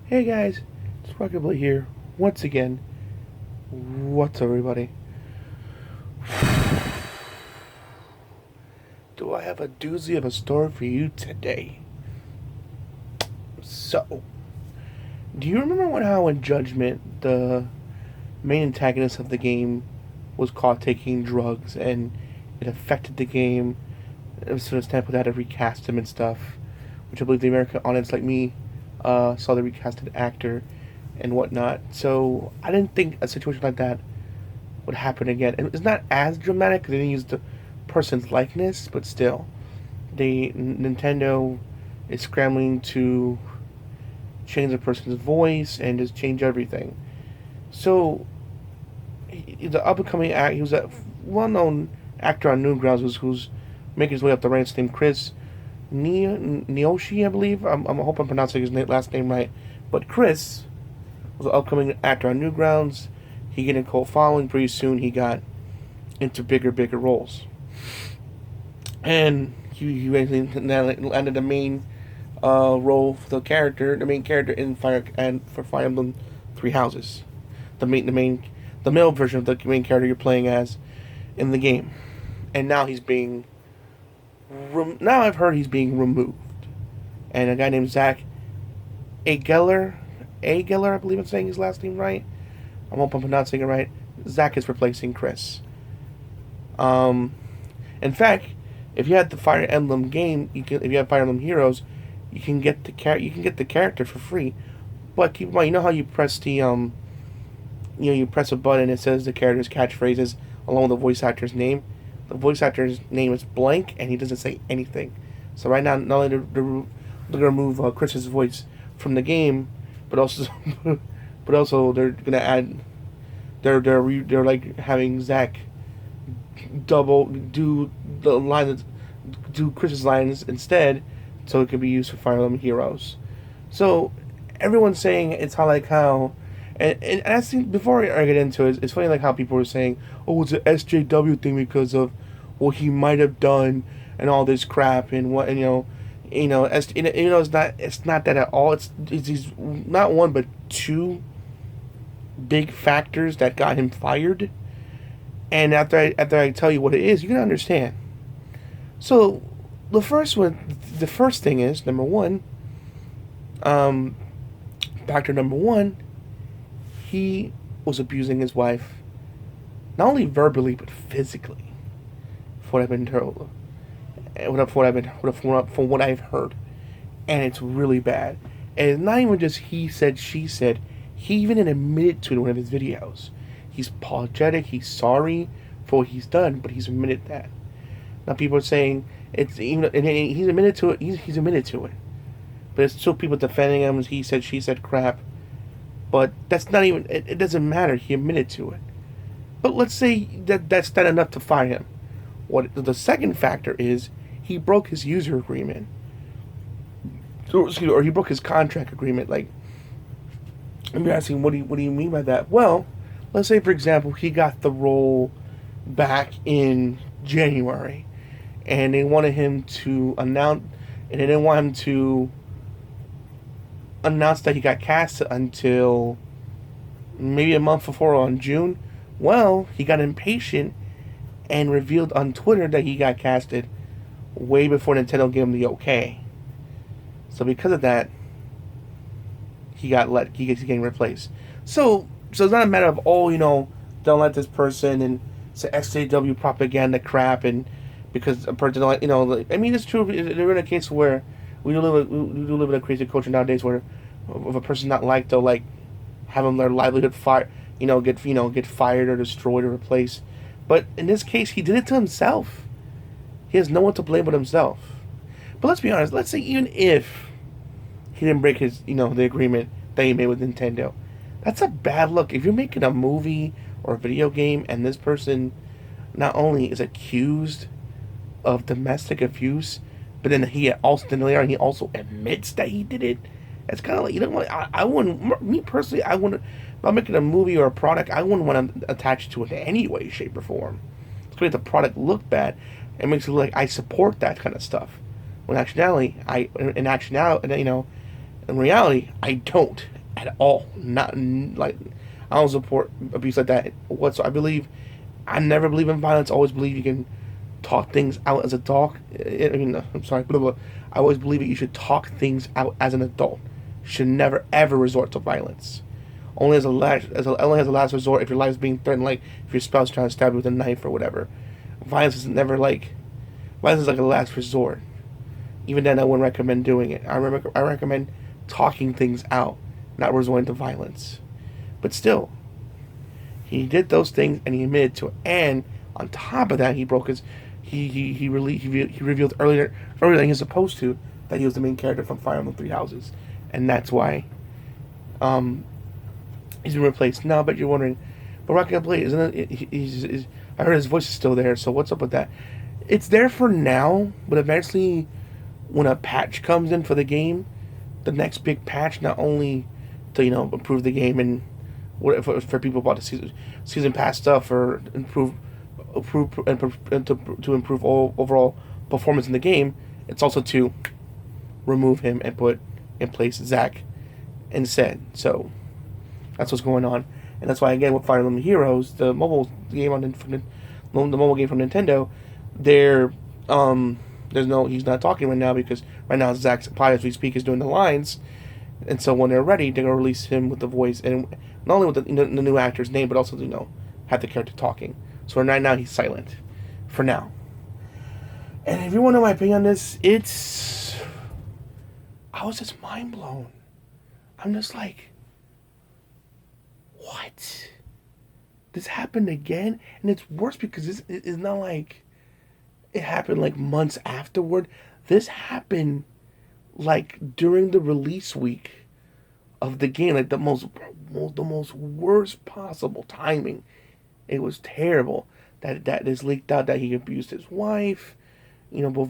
Hey guys, it's RockingTheBlade here once again. What's up, everybody? Do I have a doozy of a story for you today? So, do you remember how in Judgment the main antagonist of the game was caught taking drugs and it affected the game? So it's time they had to recast him and stuff, which I believe the American audience like me saw the recasted actor and whatnot. So I didn't think a situation like that would happen again. And it's not as dramatic because they didn't use the person's likeness, but still, Nintendo is scrambling to change the person's voice and just change everything. So the up and coming act, he was a well-known actor on Newgrounds who's making his way up the ranks, named Chris Niosi, I believe. I hope I'm pronouncing his last name right. But Chris was an upcoming actor on Newgrounds. He getting a cult following. Pretty soon he got into bigger roles. And he landed the main role for the main character in Fire Emblem Three Houses. The male version of the main character you're playing as in the game. And now now I've heard he's being removed. And a guy named Zach Ageller, I believe I'm saying his last name right. I hope I'm pronouncing it right. Zach is replacing Chris. Um, in fact, if you had the Fire Emblem game, if you have Fire Emblem Heroes, you can get the character for free. But keep in mind, you know how you press you press a button and it says the character's catchphrases along with the voice actor's name. The voice actor's name is blank and he doesn't say anything. So right now, not only they're gonna remove Chris's voice from the game, but also they're gonna add they're like having Zach double do Chris's lines instead, so it can be used for Fire Emblem Heroes. So everyone's saying it's how and I think before I get into it, it's funny like how people were saying, oh, it's an SJW thing because of what he might have done and all this crap and what and it's not that at all. It's these not one but two big factors that got him fired. And after I tell you what it is, you're gonna understand. So the first thing is number one. Factor number one, he was abusing his wife, not only verbally but physically. For what I've been told, from what I've heard, and it's really bad. And it's not even just he said, she said. He even admitted to it in one of his videos. He's apologetic. He's sorry for what he's done, but he's admitted that. Now people are saying it's even, and he's admitted to it. He's admitted to it, but it's still people defending him. He said, she said, crap. But that's not even. It doesn't matter. He admitted to it. But let's say that's not enough to fire him. What the second factor is, he broke his user agreement, or he broke his contract agreement. Like, I'm asking, what do you mean by that? Well, let's say for example, he got the role back in January, and they wanted him to announce, and they didn't want him to announce that he got cast until maybe a month before on June. Well, he got impatient and revealed on Twitter that he got casted way before Nintendo gave him the okay. So because of that, he gets getting replaced. So it's not a matter of don't let this person and it's a SJW propaganda crap and because a person don't I mean it's true. They're in a case where we do live in a crazy culture nowadays where if a person's not liked, they'll have them their livelihood get fired or destroyed or replaced. But in this case, he did it to himself. He has no one to blame but himself. But let's be honest. Let's say even if he didn't break his, the agreement that he made with Nintendo, that's a bad look. If you're making a movie or a video game and this person not only is accused of domestic abuse, but then he also admits that he did it. It's kind of like I wouldn't. Me personally, I wouldn't. If I'm making a movie or a product, I wouldn't want to attach to it in any way, shape, or form. It's going to make the product look bad. It makes it look like I support that kind of stuff. When in reality, I don't. at all. Not like I don't support abuse like that whatsoever. I never believe in violence. I always believe you can talk things out as a dog. I mean, I'm sorry, blah, blah. I always believe that you should talk things out as an adult. You should never ever resort to violence. Only only as a last resort if your life is being threatened, like if your spouse is trying to stab you with a knife or whatever. Violence is never like violence is like a last resort. Even then, I wouldn't recommend doing it. I recommend talking things out, not resorting to violence. But still, he did those things and he admitted to it. And on top of that, he broke his. He revealed earlier than he was supposed to that he was the main character from Fire Emblem Three Houses, and that's why um, he's been replaced. Now, but you're wondering, but RockingTheBlade isn't it? I heard his voice is still there. So what's up with that? It's there for now, but eventually, when a patch comes in for the game, the next big patch, not only to improve the game and what for people about the season pass stuff or to improve overall performance in the game, it's also to remove him and put in place Zack instead. So that's what's going on, and that's why again with Fire Emblem Heroes, the mobile game the mobile game from Nintendo, they're there's no he's not talking right now because right now Zack probably as we speak is doing the lines, and so when they're ready, they're gonna release him with the voice and not only with the new actor's name, but also have the character talking. So right now he's silent, for now. And if you want to know my opinion on this, I was just mind blown. I'm just like, what? This happened again, and it's worse because it's not like it happened like months afterward. This happened like during the release week of the game, like the most worst possible timing. It was terrible that is leaked out that he abused his wife, both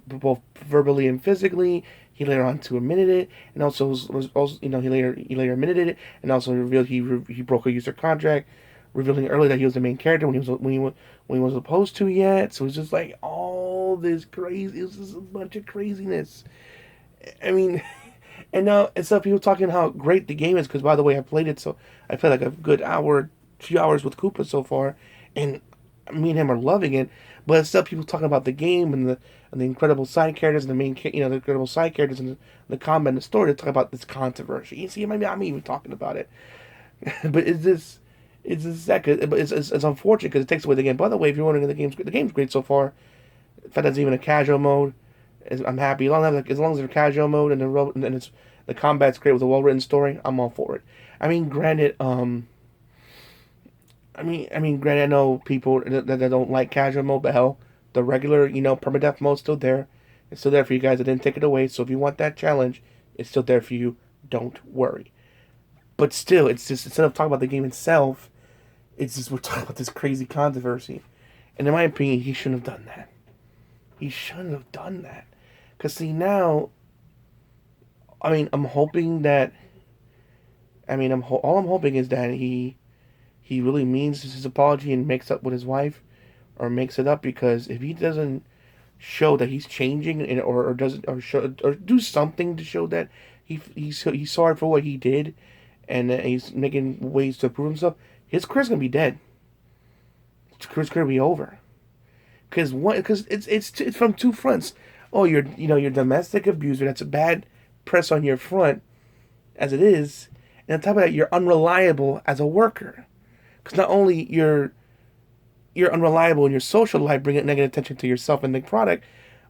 both verbally and physically. He later on to admitted it, and also was also he later admitted it, and also revealed he broke a user contract, revealing earlier that he was the main character when he was supposed to yet. So it's just like all this crazy. It was just a bunch of craziness. I mean, and now instead of people talking how great the game is, because by the way, I played it, so I played like a good few hours with Koopa so far, and me and him are loving it. But instead of people talking about the game and the incredible side characters and the incredible side characters and the combat and the story, they talk about this controversy. You see, maybe I'm even talking about it, but it's unfortunate because it takes away the game. By the way, if you're wondering, the game's great so far. In fact, there's even a casual mode. I'm happy as long as there's a casual mode and the combat's great with a well written story. I'm all for it. I mean, granted, granted, I know people that don't like casual mode, but hell, the regular, permadeath mode's still there. It's still there for you guys. I didn't take it away. So if you want that challenge, it's still there for you. Don't worry. But still, it's just instead of talking about the game itself, it's just we're talking about this crazy controversy. And in my opinion, he shouldn't have done that. He shouldn't have done that. Because see now, I'm hoping that. All I'm hoping is that he really means his apology and makes up with his wife, or makes it up. Because if he doesn't show that he's changing, or doesn't or show or do something to show that he's sorry for what he did, and he's making ways to prove himself, his career's gonna be dead. His career's gonna be over. Because it's from two fronts. Oh, you're domestic abuser. That's a bad press on your front, as it is, and on top of that, you're unreliable as a worker. Because not only you're unreliable in your social life, bringing negative attention to yourself and the product,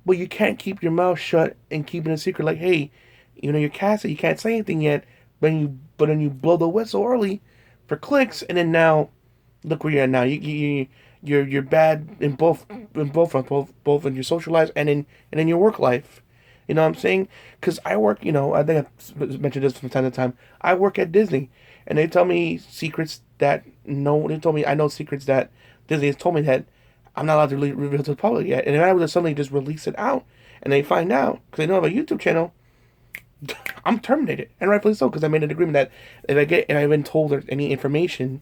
but you can't keep your mouth shut and keep it a secret. Like, hey, you're casted, you can't say anything yet, but then you blow the whistle early for clicks, and then now look where you're at now. You're bad in both fronts, both in your social life and in your work life. You know what I'm saying? Because I work, I think I've mentioned this from time to time. I work at Disney, and they tell me secrets that I know secrets that Disney has told me that I'm not allowed to reveal to the public yet. And if I were to suddenly just release it out, and they find out because they know I have a YouTube channel, I'm terminated, and rightfully so, because I made an agreement that if I've been told any information,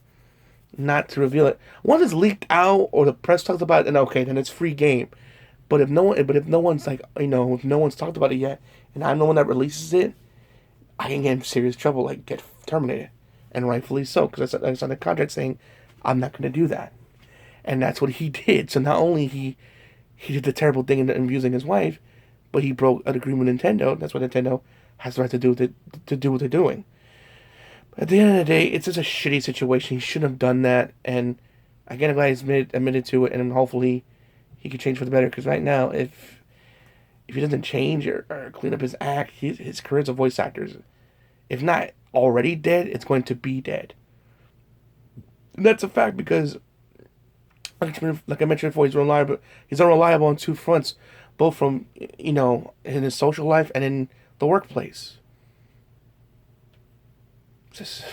not to reveal it. Once it's leaked out or the press talks about it, then okay, then it's free game. But if no one's talked about it yet, and I'm the one that releases it, I can get in serious trouble, like get terminated, and rightfully so, because I signed a contract saying I'm not going to do that, and that's what he did. So not only he did the terrible thing in abusing his wife, but he broke an agreement with Nintendo. That's what Nintendo has the right to do to do what they're doing. But at the end of the day, it's just a shitty situation. He shouldn't have done that, and again, I'm glad he's admitted to it, and hopefully he can change for the better. Because right now, if he doesn't change or clean up his act, his career as a voice actor, if not already dead, it's going to be dead. And that's a fact because, like I mentioned before, he's unreliable on two fronts, both from in his social life and in the workplace. Just,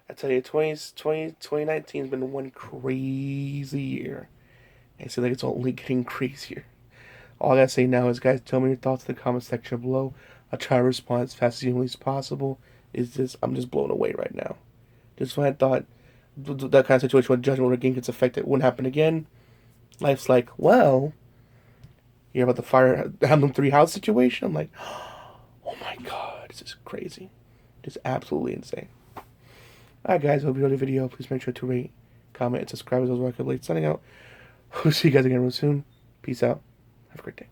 I tell you, 2019 has been one crazy year. And it seems like it's only getting crazier. All I gotta say now is, guys, tell me your thoughts in the comment section below. I'll try to respond as fast as humanly possible. I'm just blown away right now. Just when I thought that kind of situation when judgment or game gets affected wouldn't happen again, life's like, well, you hear about the Fire Emblem 3 house situation? I'm like, oh my god, this is crazy. Just absolutely insane. Alright, guys, hope you enjoyed the video. Please make sure to rate, comment, and subscribe as well as RockingTheBlade signing out. We'll see you guys again real soon. Peace out. Have a great day.